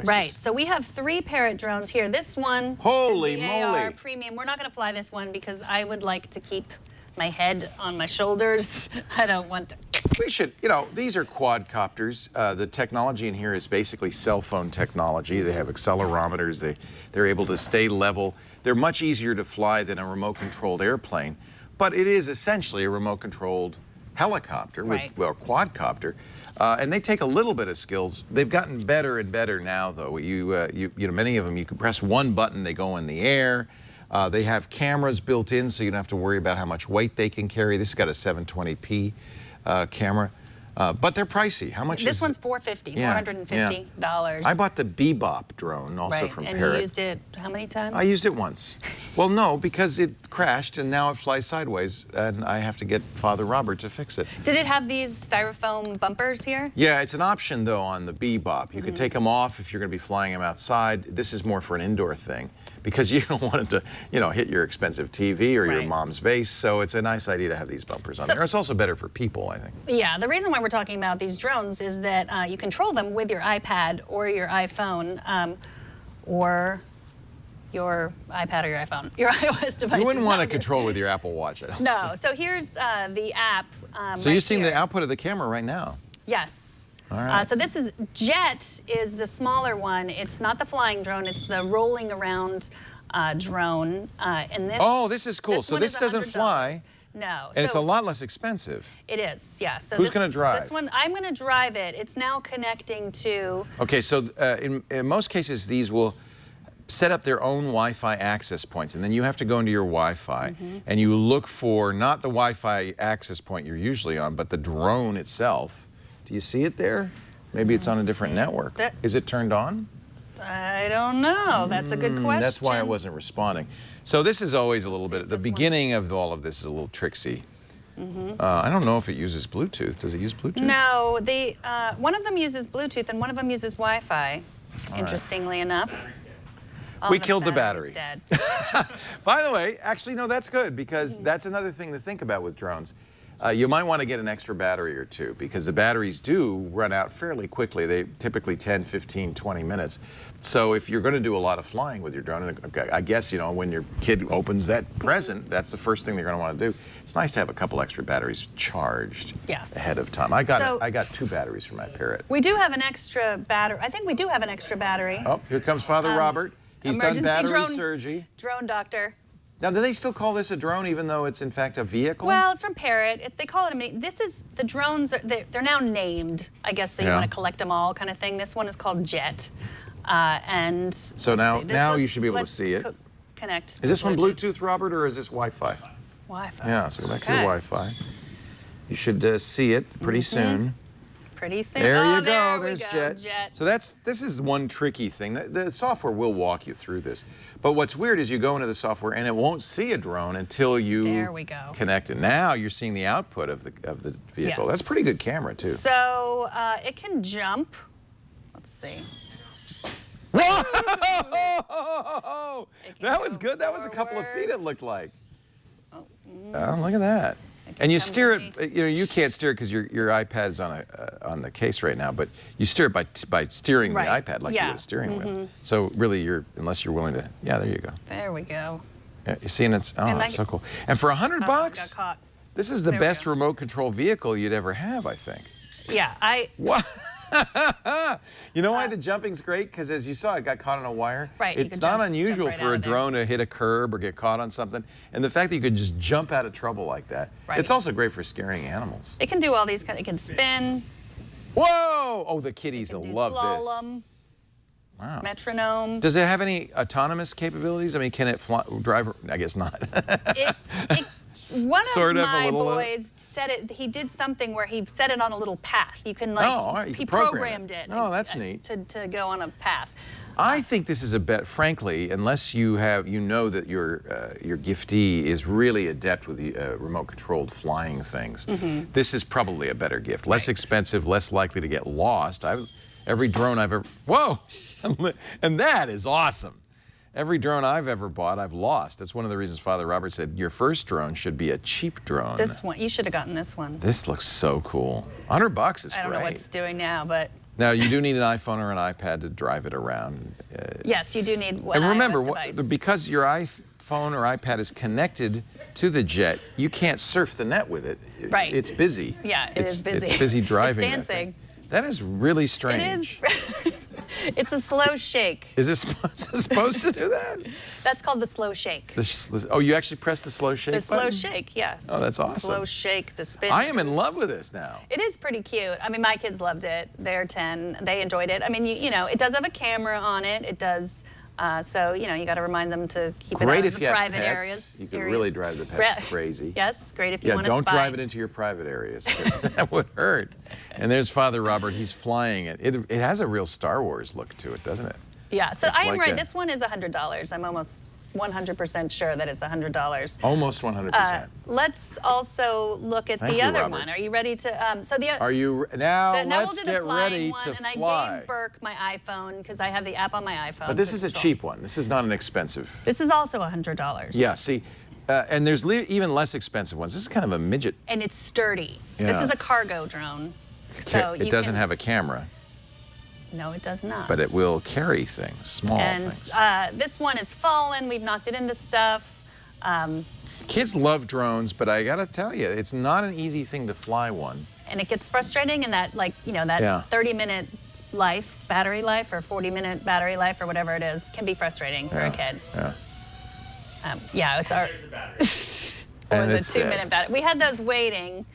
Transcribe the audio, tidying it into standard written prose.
Right. So we have 3 Parrot drones here. This one Holy is the moly. AR Premium. We're not going to fly this one because I would like to keep my head on my shoulders. I don't want to. We should, you know, these are quadcopters. The technology in here is basically cell phone technology. They have accelerometers. They're able to stay level. They're much easier to fly than a remote-controlled airplane, but it is essentially a remote-controlled helicopter, well, quadcopter. And they take a little bit of skills. They've gotten better and better now, though. You know, many of them, you can press one button, they go in the air. They have cameras built in, so you don't have to worry about how much weight they can carry. This has got a 720p camera, but they're pricey. How much this is one's $450. $450. I bought the Bebop drone, also from Parrot. And you used it how many times? I used it once. Well, no, because it crashed, and now it flies sideways, and I have to get Father Robert to fix it. Did it have these styrofoam bumpers here? Yeah, it's an option, though, on the Bebop. You can take them off if you're going to be flying them outside. This is more for an indoor thing, because you don't want it to, you know, hit your expensive TV or your mom's vase. So it's a nice idea to have these bumpers on there. It's also better for people, I think. Yeah, the reason why we're talking about these drones is that you control them with your iPad or your iPhone or your iPad or your iPhone, your iOS device. You wouldn't want to control with your Apple Watch, I don't think. No, so here's the app. So you're seeing the output of the camera right now? Yes. All right. So this is Jet is the smaller one. It's not the flying drone. It's the rolling around drone. And this. Oh, this is cool. So this doesn't fly. No. And it's a lot less expensive. It is, yeah. So who's going to drive? This one, I'm going to drive it. It's now connecting to. Okay, so in most cases, these will set up their own Wi-Fi access points, and then you have to go into your Wi-Fi and you look for not the Wi-Fi access point you're usually on, but the drone itself. Do you see it there? Maybe it's on a different network. Is it turned on? I don't know. That's a good question. That's why it wasn't responding. So this is always a little bit, the beginning of all of this is a little tricksy. I don't know if it uses Bluetooth. Does it use Bluetooth? No, one of them uses Bluetooth and one of them uses Wi-Fi, interestingly enough. We killed the battery. Dead. By the way, actually, no, that's good, because that's another thing to think about with drones. You might want to get an extra battery or two, because the batteries do run out fairly quickly. They typically 10, 15, 20 minutes. So if you're going to do a lot of flying with your drone, and I guess, you know, when your kid opens that present, that's the first thing they're going to want to do. It's nice to have a couple extra batteries charged ahead of time. I got 2 batteries for my Parrot. We do have an extra battery. I think we do have an extra battery. Oh, here comes Father Robert. He's done battery surgery. Drone doctor. Now, do they still call this a drone, even though it's in fact a vehicle? Well, it's from Parrot. If they call it this is the drones. They're now named, I guess, so you want to collect them all, kind of thing. This one is called Jet, and so now you should be able to see it. Connect. Is this one Bluetooth, Robert, or is this Wi-Fi? Wi-Fi. Yeah. So go back to your Wi-Fi. You should see it pretty soon. Pretty soon. There you go. There's Jet. So this is one tricky thing. The software will walk you through this. But what's weird is you go into the software and it won't see a drone until you connect it. Now you're seeing the output of the vehicle. That's a pretty good camera too. So it can jump. Let's see. Whoa! That was good. That was a couple of feet, it looked like. Oh, look at that. And you steer it, you know, you can't steer it because your iPad's on the case right now, but you steer it by steering the iPad like you would a steering wheel. So really, unless you're willing to, there you go. There we go. Yeah, you see, and it's, that's so cool. And for $100, this is the best remote control vehicle you'd ever have, I think. Yeah, What? You know why the jumping's great? Because as you saw, it got caught on a wire. Right. It's not unusual for a drone to hit a curb or get caught on something. And the fact that you could just jump out of trouble like that. It's also great for scaring animals. It can do all these it can spin. Whoa! Oh, the kiddies will love this. Wow. Metronome. Does it have any autonomous capabilities? I mean, can it drive? I guess not. One of my boys said it. He did something where he set it on a little path. You can he programmed it. Oh, that's neat. To go on a path. I think this is a bet. Frankly, unless you know that your giftee is really adept with the remote-controlled flying things, this is probably a better gift. Less expensive, less likely to get lost. Every drone I've ever and that is awesome. Every drone I've ever bought, I've lost. That's one of the reasons Father Robert said your first drone should be a cheap drone. This one, you should have gotten this one. This looks so cool. $100 is great. I don't know what it's doing now, but Now, you do need an iPhone or an iPad to drive it around. Yes, you do need an And remember, iOS device. because your iPhone or iPad is connected to the jet, you can't surf the net with it. Right. It's busy. Yeah, it is busy. It's busy driving. It's dancing. That is really strange. It is. It's a slow shake. Is it supposed to do that? That's called the slow shake. Oh, you actually press the slow shake The slow button? shake, yes. Oh, that's awesome. Slow shake, the spin. I am in love with this now. It is pretty cute. I mean, my kids loved it. They're 10. They enjoyed it. I mean, you know, it does have a camera on it. It does. So, you know, you got to remind them to keep it out of the private areas. You could really drive the pets crazy. Yes, great if you want to don't spy. drive it into your private areas, 'cause that would hurt. And there's Father Robert. He's flying it. It has a real Star Wars look to it, doesn't it? Yeah, so It's I am like right. a- This one is $100. I'm almost 100% sure that it's $100. Almost 100%. Let's also look at Thank the you, other Robert. one. Are you ready to? So the Are you now? now we'll Let's do the get flying ready one, to and fly. I gave Burke my iPhone because I have the app on my iPhone. But this to is a control. cheap one. This is not an expensive. This is also $100. Yeah. See, and there's even less expensive ones. This is kind of a midget. And it's sturdy. This Yeah. is a cargo drone. So It doesn't have a camera, No, it does not. but it will carry things, small And things. this one is fallen. We've knocked it into stuff. Kids love drones, but I gotta tell you, it's not an easy thing to fly one. And it gets frustrating in that, like, you know, that Yeah. 30-minute battery life, or 40-minute battery life, or whatever it is, can be frustrating for a kid. Yeah. Yeah, it's our. Or And the it's 2-minute battery. We had those waiting